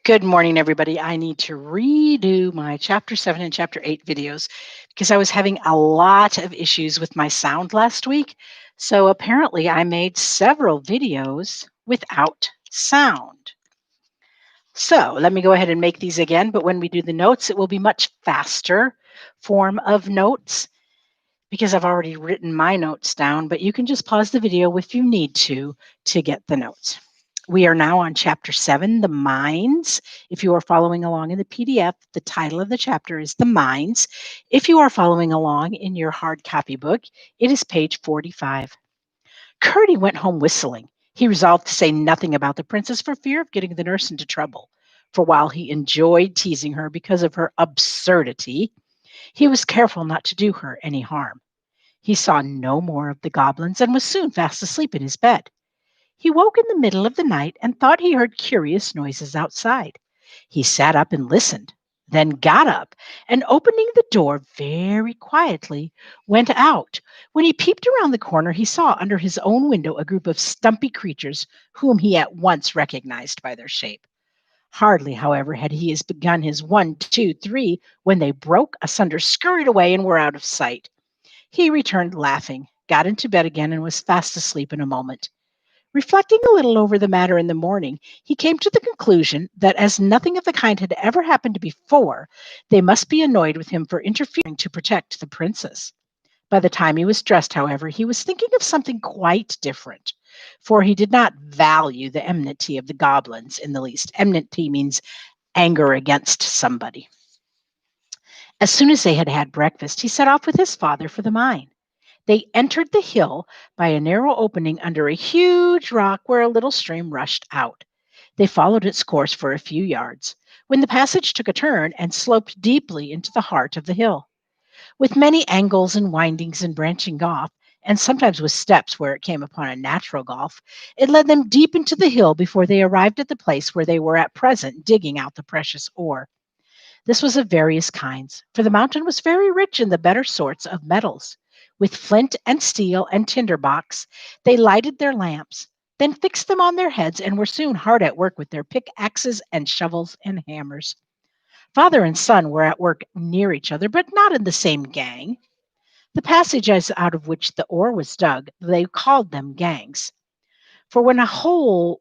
Good morning, everybody. I need to redo my chapter 7 and chapter 8 videos because I was having a lot of issues with my sound last week. So apparently, I made several videos without sound. So let me go ahead and make these again. But when we do the notes, it will be much faster form of notes because I've already written my notes down. But you can just pause the video if you need to get the notes. We are now on chapter 7, the mines. If you are following along in the PDF, the title of the chapter is The Mines. If you are following along in your hard copy book, it is page 45. Curdy went home whistling. He resolved to say nothing about the princess for fear of getting the nurse into trouble. For while he enjoyed teasing her because of her absurdity, he was careful not to do her any harm. He saw no more of the goblins and was soon fast asleep in his bed. He woke in the middle of the night and thought he heard curious noises outside. He sat up and listened, then got up and, opening the door very quietly, went out. When he peeped around the corner, he saw under his own window a group of stumpy creatures whom he at once recognized by their shape. Hardly, however, had he begun his 1, 2, 3 when they broke asunder, scurried away, and were out of sight. He returned laughing, got into bed again, and was fast asleep in a moment. Reflecting a little over the matter in the morning, he came to the conclusion that as nothing of the kind had ever happened before, they must be annoyed with him for interfering to protect the princess. By the time he was dressed, however, he was thinking of something quite different, for he did not value the enmity of the goblins in the least. Enmity means anger against somebody. As soon as they had had breakfast, he set off with his father for the mine. They entered the hill by a narrow opening under a huge rock where a little stream rushed out. They followed its course for a few yards, when the passage took a turn and sloped deeply into the heart of the hill. With many angles and windings and branching off, and sometimes with steps where it came upon a natural gulf, it led them deep into the hill before they arrived at the place where they were at present digging out the precious ore. This was of various kinds, for the mountain was very rich in the better sorts of metals. With flint and steel and tinder box, they lighted their lamps, then fixed them on their heads and were soon hard at work with their pickaxes and shovels and hammers. Father and son were at work near each other, but not in the same gang. The passages out of which the ore was dug, they called them gangs. For when a hole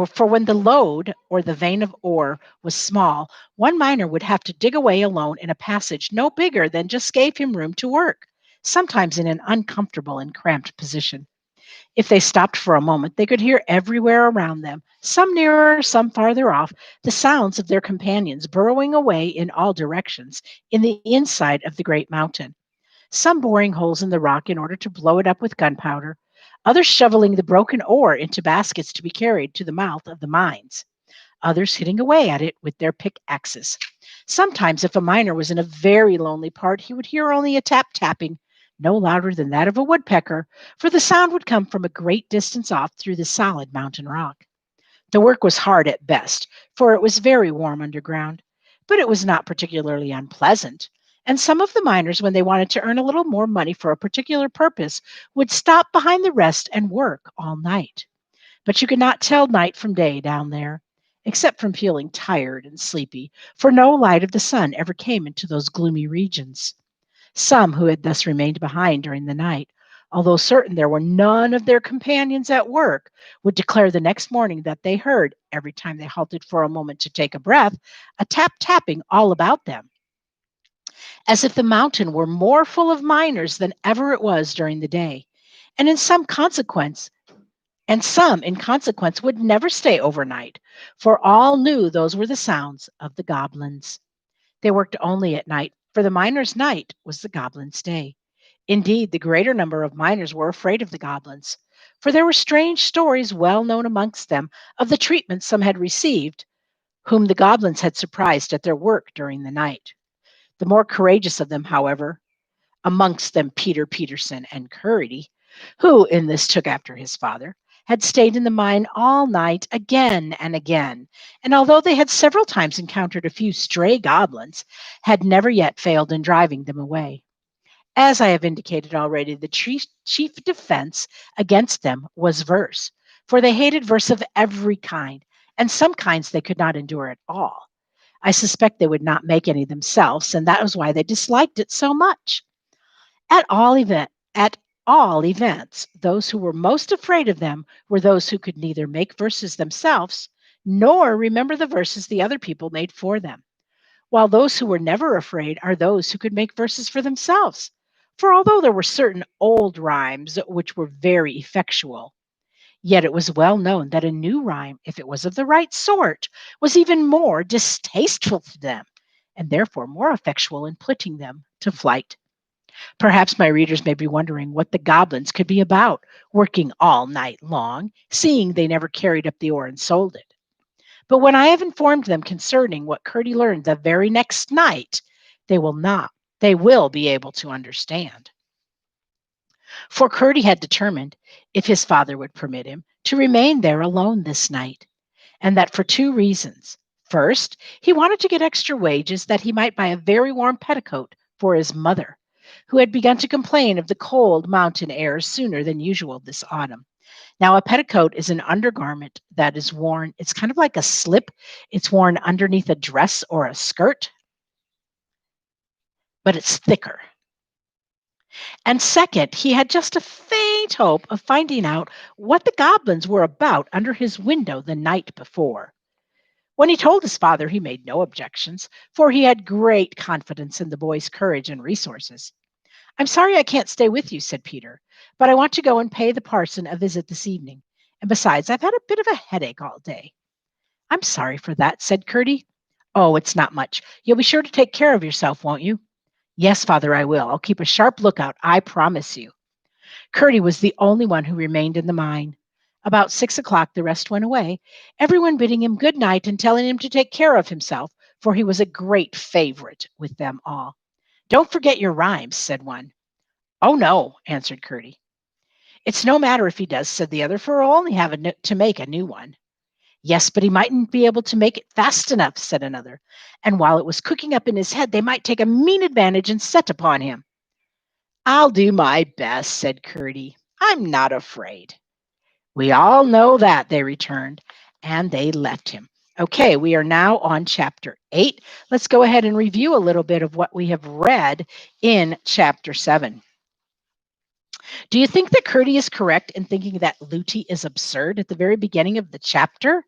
for when the lode or the vein of ore was small, one miner would have to dig away alone in a passage no bigger than just gave him room to work, sometimes in an uncomfortable and cramped position. If they stopped for a moment, they could hear everywhere around them, some nearer, some farther off, the sounds of their companions burrowing away in all directions in the inside of the great mountain, some boring holes in the rock in order to blow it up with gunpowder, others shoveling the broken ore into baskets to be carried to the mouth of the mines, others hitting away at it with their pickaxes. Sometimes, if a miner was in a very lonely part, he would hear only a tap tapping, no louder than that of a woodpecker, for the sound would come from a great distance off through the solid mountain rock. The work was hard at best, for it was very warm underground, but it was not particularly unpleasant. And some of the miners, when they wanted to earn a little more money for a particular purpose, would stop behind the rest and work all night. But you could not tell night from day down there, except from feeling tired and sleepy, for no light of the sun ever came into those gloomy regions. Some who had thus remained behind during the night, although certain there were none of their companions at work, would declare the next morning that they heard, every time they halted for a moment to take a breath, a tap tapping all about them, as if the mountain were more full of miners than ever it was during the day. And in some consequence, and some, in consequence, would never stay overnight, for all knew those were the sounds of the goblins. They worked only at night, for the miners' night was the goblins' day. Indeed, the greater number of miners were afraid of the goblins, for there were strange stories well known amongst them of the treatment some had received, whom the goblins had surprised at their work during the night. The more courageous of them, however, amongst them Peter Peterson and Curdy, who in this took after his father, had stayed in the mine all night again and again, and although they had several times encountered a few stray goblins, had never yet failed in driving them away. As I have indicated already, the chief defense against them was verse, for they hated verse of every kind, and some kinds they could not endure at all. I suspect they would not make any themselves, and that was why they disliked it so much. At all events, those who were most afraid of them were those who could neither make verses themselves nor remember the verses the other people made for them, while those who were never afraid are those who could make verses for themselves. For although there were certain old rhymes which were very effectual, yet it was well known that a new rhyme, if it was of the right sort, was even more distasteful to them, and therefore more effectual in putting them to flight. Perhaps my readers may be wondering what the goblins could be about, working all night long, seeing they never carried up the ore and sold it. But when I have informed them concerning what Curdie learned the very next night, they will not, they will be able to understand. For Curdie had determined, if his father would permit him, to remain there alone this night, and that for two reasons. First, he wanted to get extra wages that he might buy a very warm petticoat for his mother, who had begun to complain of the cold mountain air sooner than usual this autumn. Now, a petticoat is an undergarment that is worn, it's kind of like a slip. It's worn underneath a dress or a skirt, but it's thicker. And second, he had just a faint hope of finding out what the goblins were about under his window the night before. When he told his father, he made no objections, for he had great confidence in the boy's courage and resources. I'm sorry I can't stay with you, said Peter, but I want to go and pay the parson a visit this evening. And besides, I've had a bit of a headache all day. I'm sorry for that, said Curdie. Oh, it's not much. You'll be sure to take care of yourself, won't you? Yes, father, I will. I'll keep a sharp lookout, I promise you. Curdie was the only one who remained in the mine. About 6 o'clock, the rest went away, everyone bidding him good night and telling him to take care of himself, for he was a great favorite with them all. Don't forget your rhymes, said one. Oh, no, answered Curdie. It's no matter if he does, said the other, for I'll only have to make a new one. Yes, but he mightn't be able to make it fast enough, said another. And while it was cooking up in his head, they might take a mean advantage and set upon him. I'll do my best, said Curdie. I'm not afraid. We all know that, they returned, and they left him. Okay, we are now on chapter 8. Let's go ahead and review a little bit of what we have read in chapter 7. Do you think that Curdie is correct in thinking that Lootie is absurd? At the very beginning of the chapter,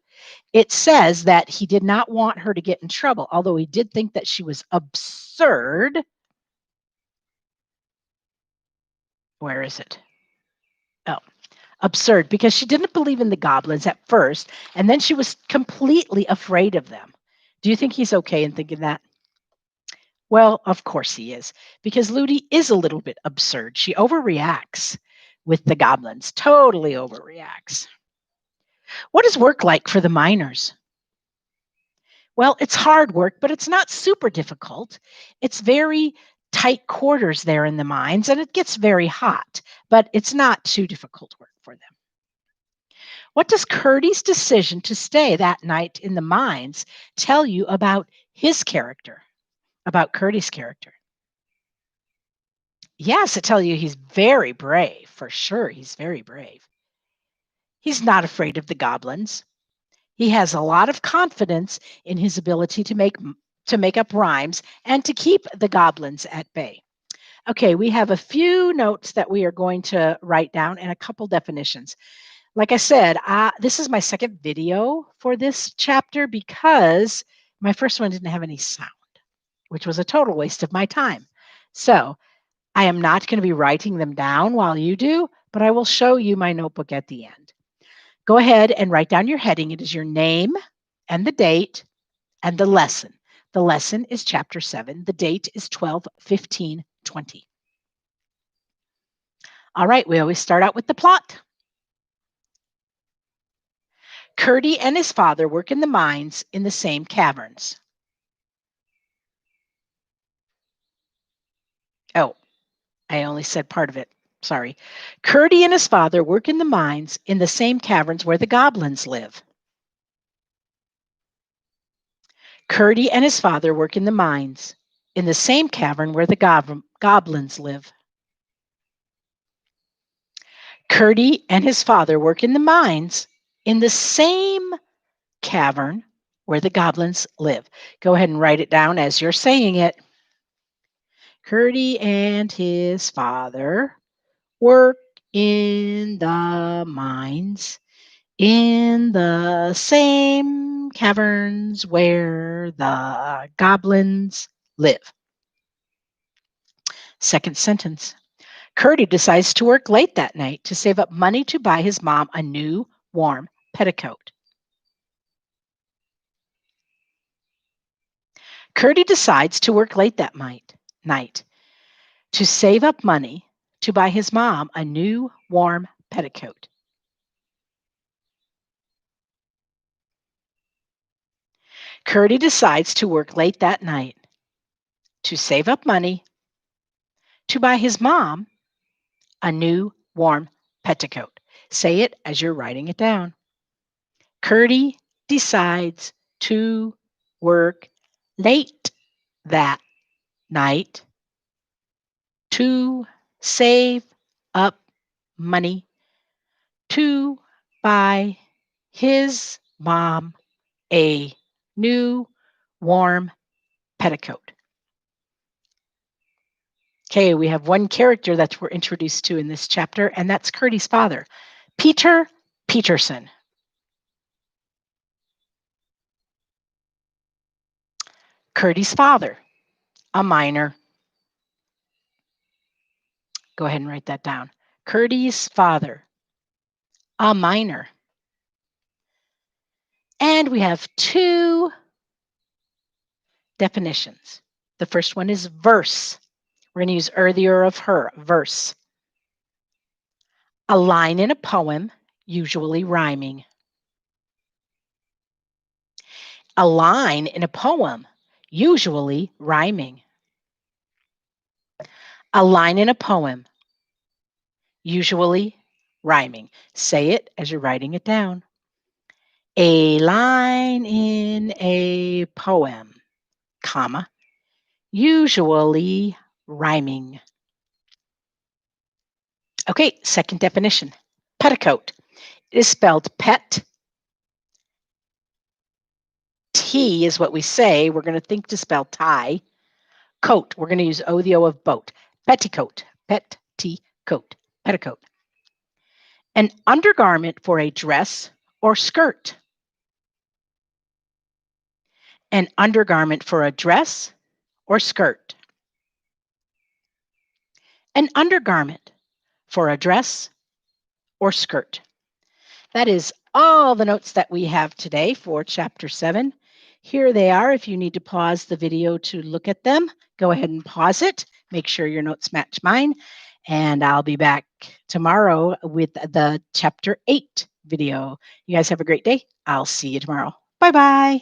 it says that he did not want her to get in trouble, although he did think that she was absurd. Where is it? Oh, absurd, because she didn't believe in the goblins at first, and then she was completely afraid of them. Do you think he's okay in thinking that? Well, of course he is, because Lootie is a little bit absurd. She overreacts with the goblins, totally overreacts. What is work like for the miners? Well, it's hard work, but it's not super difficult. It's very tight quarters there in the mines, and it gets very hot, but it's not too difficult work for them. What does Curdie's decision to stay that night in the mines tell you about his character, about Curdie's character? Yes, it tells you he's very brave, for sure. He's very brave. He's not afraid of the goblins. He has a lot of confidence in his ability to make up rhymes and to keep the goblins at bay. Okay, we have a few notes that we are going to write down and a couple definitions. Like I said, this is my second video for this chapter because my first one didn't have any sound, which was a total waste of my time. So I am not going to be writing them down while you do, but I will show you my notebook at the end. Go ahead and write down your heading. It is your name and the date and the lesson. The lesson is chapter 7. The date is 12/15/20. All right, we always start out with the plot. Curdie and his father work in the mines in the same caverns. Oh, I only said part of it. Sorry. Curdie and his father work in the mines in the same caverns where the goblins live. Curdie and his father work in the mines in the same cavern where the goblins live. Curdie and his father work in the mines in the same cavern where the goblins live. Go ahead and write it down as you're saying it. Curdy and his father work in the mines in the same caverns where the goblins live. Second sentence. Curdy decides to work late that night to save up money to buy his mom a new warm petticoat. Curdy decides to work late that night to save up money to buy his mom a new warm petticoat. Curdy decides to work late that night to save up money to buy his mom a new warm petticoat. Say it as you're writing it down. Curdy decides to work late that night to save up money to buy his mom a new warm petticoat. Okay, we have one character that we're introduced to in this chapter, and that's Curdy's father, Peter Peterson. Curdy's father, a miner. Go ahead and write that down. Curdy's father, a miner. And we have two definitions. The first one is verse. We're going to use earlier of her, verse. A line in a poem, usually rhyming. A line in a poem, usually rhyming. A line in a poem, usually rhyming. Say it as you're writing it down. A line in a poem, comma, usually rhyming. Okay, second definition. Petticoat. It is spelled pet. T is what we say. We're going to think to spell tie. Coat. We're going to use O, the O of boat. Petticoat. Pet, T, coat. Petticoat. An undergarment for a dress or skirt. An undergarment for a dress or skirt. An undergarment for a dress or skirt. That is all the notes that we have today for Chapter 7. Here they are. If you need to pause the video to look at them, go ahead and pause it. Make sure your notes match mine. And I'll be back tomorrow with the Chapter 8 video. You guys have a great day. I'll see you tomorrow. Bye-bye.